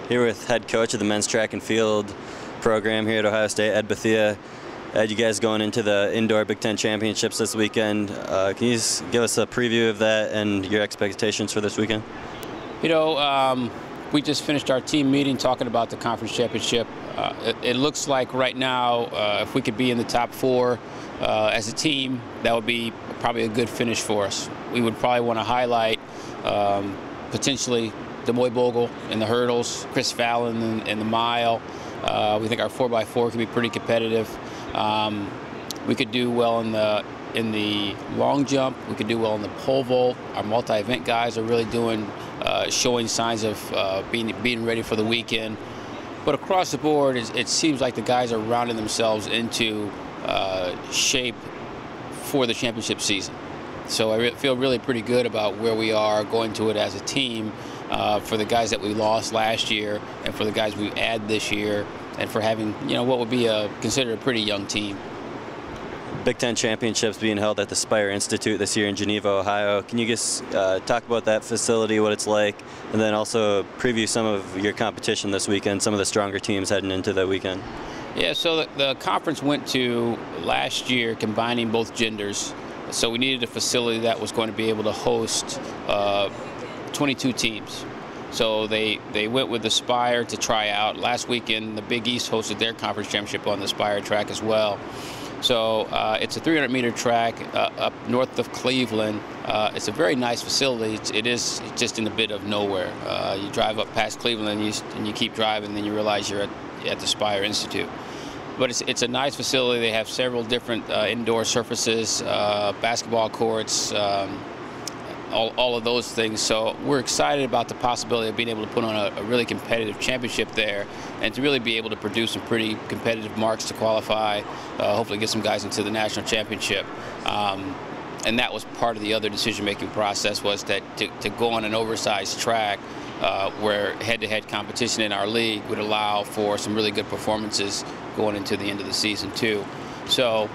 Here with head coach of the men's track and field program here at Ohio State, Ed Beathea. Ed, you guys going into the indoor Big Ten championships this weekend. Can you just give us a preview of that and your expectations for this weekend? You know, we just finished our team meeting talking about the conference championship. It looks like right now, if we could be in the top 4 as a team, that would be probably a good finish for us. We would probably want to highlight potentially Demoy Bogle in the hurdles, Chris Fallon in the mile. We think our 4x4 can be pretty competitive. We could do well in the long jump. We could do well in the pole vault. Our multi-event guys are really showing signs of being ready for the weekend. But across the board, it seems like the guys are rounding themselves into shape for the championship season. So I feel really pretty good about where we are going to it as a team for the guys that we lost last year and for the guys we add this year and for having, you know, what would be considered a pretty young team. Big Ten championships being held at the SPIRE Institute this year in Geneva, Ohio. Can you just talk about that facility, what it's like, and then also preview some of your competition this weekend, some of the stronger teams heading into the weekend? Yeah, so the conference went to last year combining both genders. So we needed a facility that was going to be able to host 22 teams. So they went with the SPIRE to try out. Last weekend, the Big East hosted their conference championship on the SPIRE track as well. So it's a 300-meter track up north of Cleveland. It's a very nice facility. It is just in a bit of nowhere. You drive up past Cleveland and you keep driving, and then you realize you're at the SPIRE Institute. But it's a nice facility. They have several different indoor surfaces, basketball courts, all of those things. So we're excited about the possibility of being able to put on a really competitive championship there and to really be able to produce some pretty competitive marks to qualify, hopefully get some guys into the national championship. And that was part of the other decision-making process, was that to go on an oversized track where head-to-head competition in our league would allow for some really good performances going into the end of the season too. So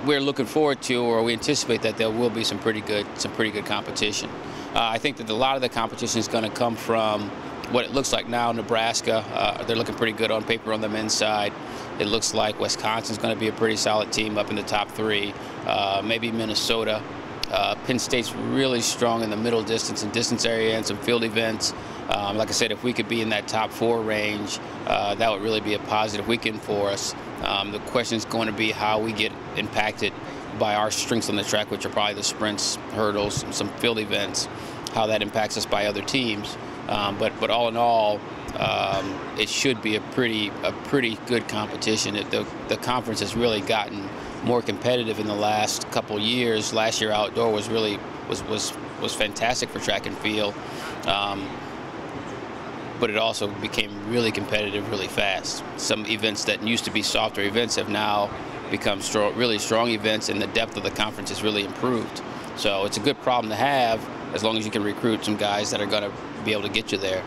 we're looking forward to, or we anticipate that there will be some pretty good competition. I think that a lot of the competition is going to come from what it looks like now. Nebraska, they're looking pretty good on paper on the men's side. It looks like Wisconsin's going to be a pretty solid team up in the top 3. Maybe Minnesota. Penn State's really strong in the middle distance and distance area and some field events. Like I said, if we could be in that top 4 range, that would really be a positive weekend for us. The question is going to be how we get impacted by our strengths on the track, which are probably the sprints, hurdles, and some field events, how that impacts us by other teams. But all in all, it should be a pretty good competition. The conference has really gotten more competitive in the last couple years. Last year, outdoor was fantastic for track and field, but it also became really competitive really fast. Some events that used to be softer events have now become really strong events, and the depth of the conference has really improved. So it's a good problem to have as long as you can recruit some guys that are going to be able to get you there.